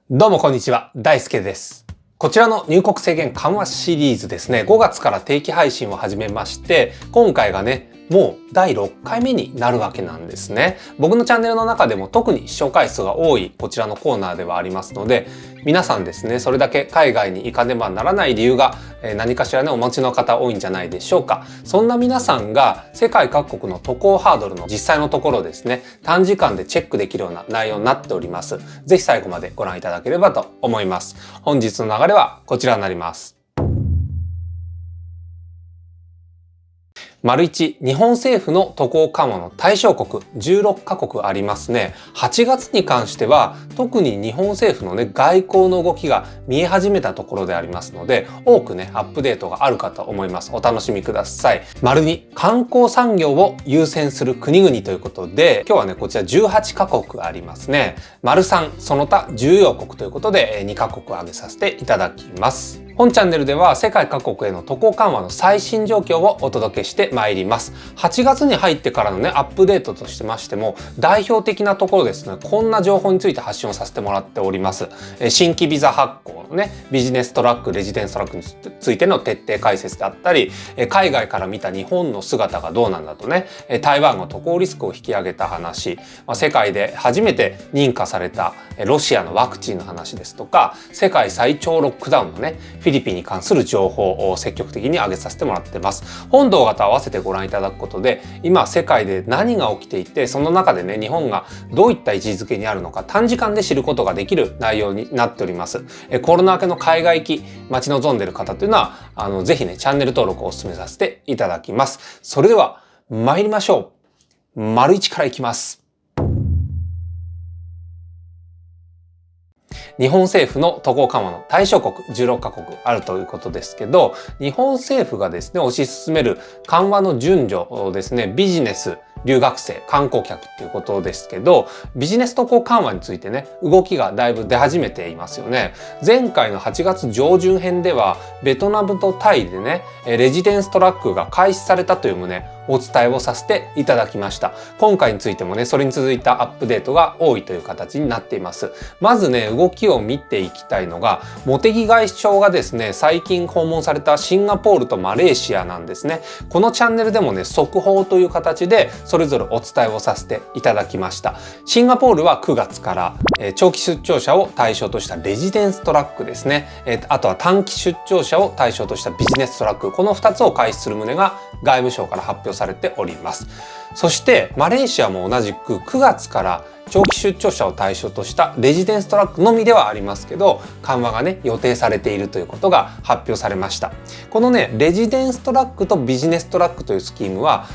どうもこんにちは、大輔です。こちらの入国制限緩和シリーズですね、5月から定期配信を始めまして、今回がね、もう第6回目になるわけなんですね。僕のチャンネルの中でも特に視聴回数が多いこちらのコーナーではありますので、皆さんですね、それだけ海外に行かねばならない理由が何かしらね、お持ちの方多いんじゃないでしょうか。そんな皆さんが世界各国の渡航ハードルの実際のところですね、短時間でチェックできるような内容になっております。ぜひ最後までご覧いただければと思います。本日の流れはこちらになります。1、日本政府の渡航緩和の対象国16カ国ありますね。8月に関しては特に日本政府のね、外交の動きが見え始めたところでありますので、多くね、アップデートがあるかと思います。お楽しみください。2、観光産業を優先する国々ということで、今日はね、こちら18カ国ありますね。3、その他重要国ということで2カ国挙げさせていただきます。本チャンネルでは世界各国への渡航緩和の最新状況をお届けしてまいります。8月に入ってからのね、アップデートとしましても、代表的なところですね、こんな情報について発信をさせてもらっております。新規ビザ発行のね、ビジネストラック、レジデンストラックについての徹底解説であったり、海外から見た日本の姿がどうなんだとね、台湾が渡航リスクを引き上げた話、世界で初めて認可されたロシアのワクチンの話ですとか、世界最長ロックダウンのね、フィリピンに関する情報を積極的に上げさせてもらってます。本動画と合わせてご覧いただくことで、今世界で何が起きていて、その中でね、日本がどういった位置づけにあるのか短時間で知ることができる内容になっております。コロナ明けの海外行き待ち望んでいる方というのは、ぜひね、チャンネル登録をお勧めさせていただきます。それでは参りましょう。1からいきます。日本政府の渡航緩和の対象国16カ国あるということですけど、日本政府がですね、推し進める緩和の順序をですね、ビジネス、留学生、観光客っていうことですけど、ビジネス渡航緩和についてね、動きがだいぶ出始めていますよね。前回の8月上旬編では、ベトナムとタイでね、レジデンストラックが開始されたという旨、お伝えをさせていただきました。今回についてもね、それに続いたアップデートが多いという形になっています。まずね、動きを見ていきたいのが、茂木外相がですね、最近訪問されたシンガポールとマレーシアなんですね。このチャンネルでもね、速報という形でそれぞれお伝えをさせていただきました。シンガポールは9月から、長期出張者を対象としたレジデンストラックですね。あとは短期出張者を対象としたビジネストラック。この2つを開始する旨が外務省から発表されております。そしてマレーシアも同じく9月から長期出張者を対象としたレジデンストラックのみではありますけど、緩和がね、予定されているということが発表されました。このね、レジデンストラックとビジネストラックというスキームは、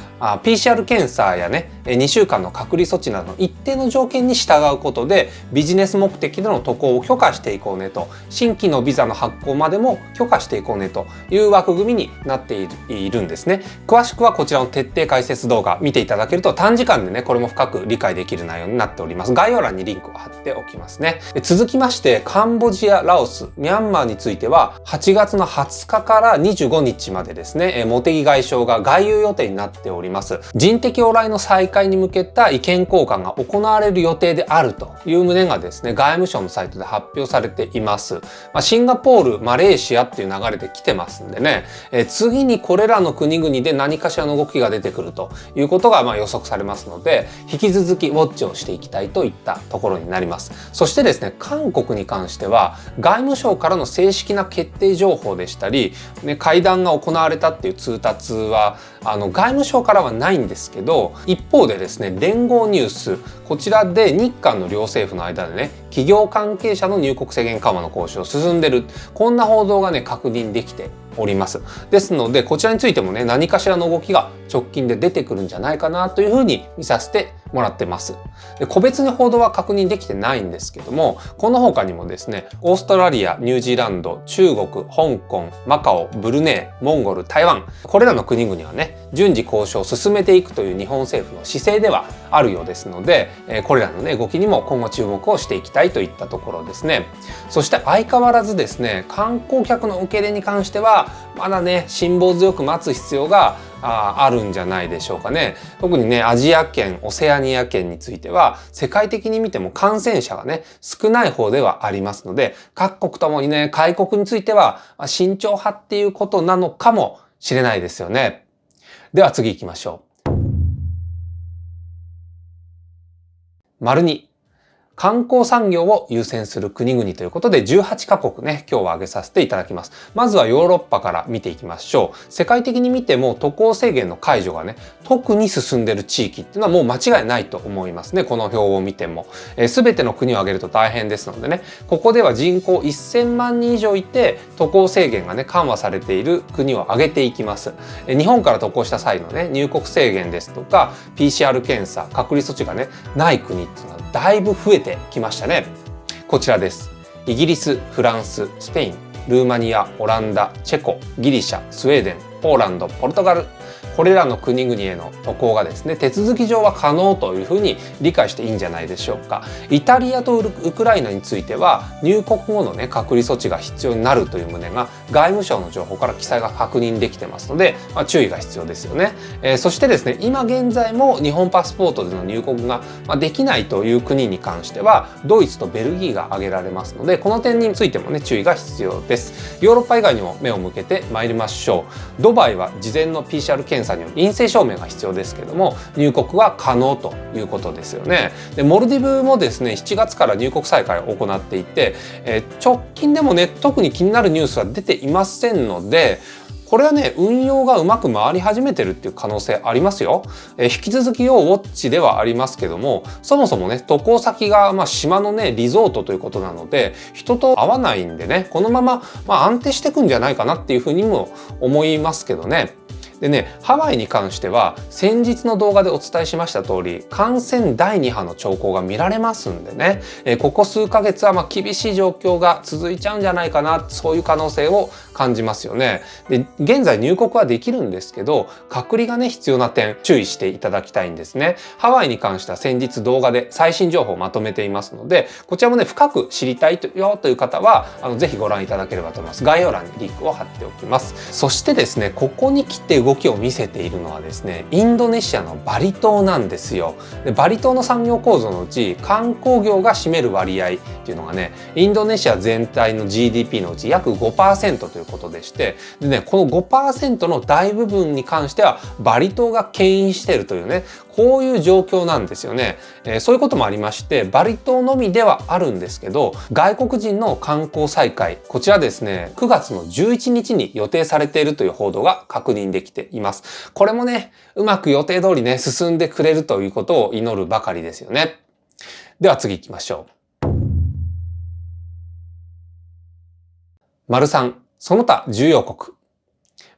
PCR 検査やね、2週間の隔離措置などの一定の条件に従うことで、ビジネス目的での渡航を許可していこうねと、新規のビザの発行までも許可していこうねという枠組みになっているんですね。詳しくはこちらの徹底解説動画見ていただけると、短時間でね、これも深く理解できる内容になっております。概要欄にリンクを貼っておきますね。続きまして、カンボジア、ラオス、ミャンマーについては、8月の20日から25日までですね、茂木外相が外遊予定になっております。人的往来の再開に向けた意見交換が行われる予定であるという旨がですね、外務省のサイトで発表されています。シンガポール、マレーシアっていう流れで来てますんでね、次にこれらの国々で何かしらの動きが出てくるということが予測されますので、引き続きウォッチをしていきたいといったところになります。そしてですね、韓国に関しては外務省からの正式な決定情報でしたり、会談が行われたっていう通達は外務省からはないんですけど、一方でですね、聯合ニュース、こちらで日韓の両政府の間でね、企業関係者の入国制限緩和の交渉進んでる、こんな報道がね、確認できております。ですので、こちらについてもね、何かしらの動きが直近で出てくるんじゃないかなというふうに見させてもらってます。で、個別に報道は確認できてないんですけども、この他にもですね、オーストラリア、ニュージーランド、中国、香港、マカオ、ブルネイ、モンゴル、台湾、これらの国々はね、順次交渉を進めていくという日本政府の姿勢ではあるようですので、これらのね、動きにも今後注目をしていきたいといったところですね。そして相変わらずですね、観光客の受け入れに関してははまだね辛抱強く待つ必要があるんじゃないでしょうかね。特にねアジア圏、オセアニア圏については世界的に見ても感染者がね少ない方ではありますので、各国ともにね開国については慎重派っていうことなのかもしれないですよね。では次行きましょう。2、観光産業を優先する国々ということで18カ国ね、今日は挙げさせていただきます。まずはヨーロッパから見ていきましょう。世界的に見ても渡航制限の解除がね、特に進んでいる地域っていうのはもう間違いないと思いますね。この表を見ても。全ての国を挙げると大変ですのでね、ここでは人口1000万人以上いて渡航制限がね、緩和されている国を挙げていきます。日本から渡航した際のね、入国制限ですとか、PCR 検査、隔離措置がね、ない国っていうのはだいぶ増えてきましたね。こちらです。イギリス、フランス、スペイン、ルーマニア、オランダ、チェコ、ギリシャ、スウェーデン、ポーランド、ポルトガル、これらの国々への渡航がですね、手続き上は可能というふうに理解していいんじゃないでしょうか。イタリアとウクライナについては入国後のね隔離措置が必要になるという旨が外務省の情報から記載が確認できてますので、注意が必要ですよね。そしてですね、今現在も日本パスポートでの入国ができないという国に関してはドイツとベルギーが挙げられますので、この点についてもね注意が必要です。ヨーロッパ以外にも目を向けてまいりましょう。ドバイは事前の PCR 検査による陰性証明が必要ですけども入国は可能ということですよね。でモルディブもですね7月から入国再開を行っていて、直近でもね特に気になるニュースは出ていませんので、これはね運用がうまく回り始めてるっていう可能性ありますよ。引き続き要ウォッチではありますけども、そもそもね渡航先が島のねリゾートということなので人と会わないんでね、このまま安定していくんじゃないかなっていうふうにも思いますけどね。でね、ハワイに関しては先日の動画でお伝えしました通り感染第2波の兆候が見られますんでね、ここ数ヶ月は厳しい状況が続いちゃうんじゃないかな、そういう可能性を感じますよね。で現在入国はできるんですけど隔離がね必要な点注意していただきたいんですね。ハワイに関しては先日動画で最新情報をまとめていますので、こちらもね深く知りたいよという方はぜひご覧いただければと思います。概要欄にリンクを貼っておきます。そしてですね、ここに来て動きを見せているのはですね、インドネシアのバリ島なんですよ。でバリ島の産業構造のうち観光業が占める割合っていうのがね、インドネシア全体の GDP のうち約 5% ということでして、でね、この 5% の大部分に関してはバリ島が牽引しているというね、こういう状況なんですよね。そういうこともありまして、バリ島のみではあるんですけど、外国人の観光再開、こちらですね、9月の11日に予定されているという報道が確認できています。これもね、うまく予定通りね、進んでくれるということを祈るばかりですよね。では次行きましょう。3、その他重要国。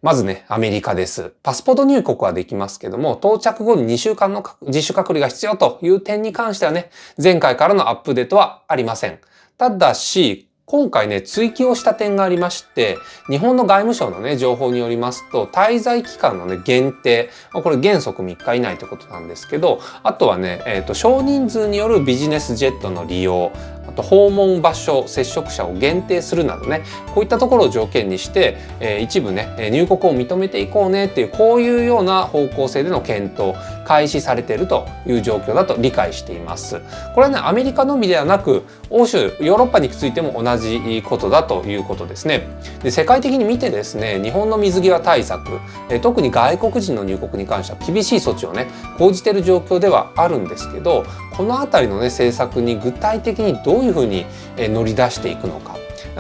まずね、アメリカです。パスポート入国はできますけども、到着後に2週間の自主隔離が必要という点に関してはね、前回からのアップデートはありません。ただし、今回ね、追記をした点がありまして、日本の外務省のね、情報によりますと、滞在期間のね、限定、これ原則3日以内ということなんですけど、あとはね、少人数によるビジネスジェットの利用、あと訪問場所、接触者を限定するなどね、こういったところを条件にして、一部ね、入国を認めていこうねっていう、こういうような方向性での検討、開始されているという状況だと理解しています。これはね、アメリカのみではなく、欧州、ヨーロッパについても同じことだということですね。で、世界的に見てですね、日本の水際対策、特に外国人の入国に関しては厳しい措置をね、講じている状況ではあるんですけど、このあたりのね、政策に具体的にどういうふうに乗り出していくのか、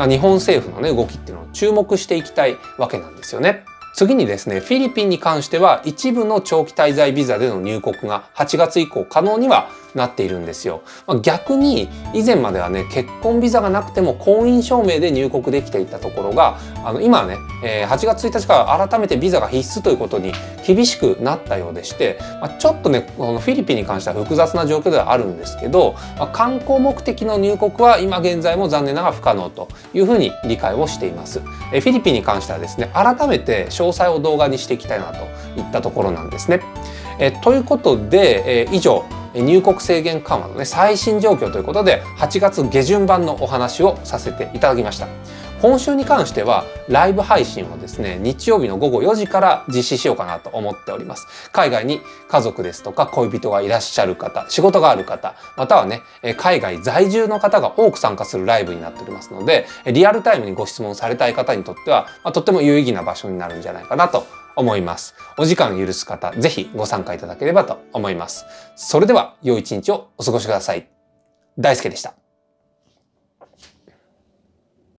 日本政府のね、動きっていうのを注目していきたいわけなんですよね。次にですね、フィリピンに関しては一部の長期滞在ビザでの入国が8月以降可能にはなっているんですよ。逆に以前まではね、結婚ビザがなくても婚姻証明で入国できていたところが、今はね、8月1日から改めてビザが必須ということに厳しくなったようでして、ちょっとね、このフィリピンに関しては複雑な状況ではあるんですけど、観光目的の入国は今現在も残念ながら不可能というふうに理解をしています。フィリピンに関してはですね、改めて詳細を動画にしていきたいなといったところなんですね。ということで、以上入国制限緩和のね最新状況ということで8月下旬版のお話をさせていただきました。今週に関してはライブ配信をですね、日曜日の午後4時から実施しようかなと思っております。海外に家族ですとか恋人がいらっしゃる方、仕事がある方、またはね、海外在住の方が多く参加するライブになっておりますので、リアルタイムにご質問されたい方にとっては、とっても有意義な場所になるんじゃないかなと思います。お時間許す方、ぜひご参加いただければと思います。それでは、良い一日をお過ごしください。大輔でした。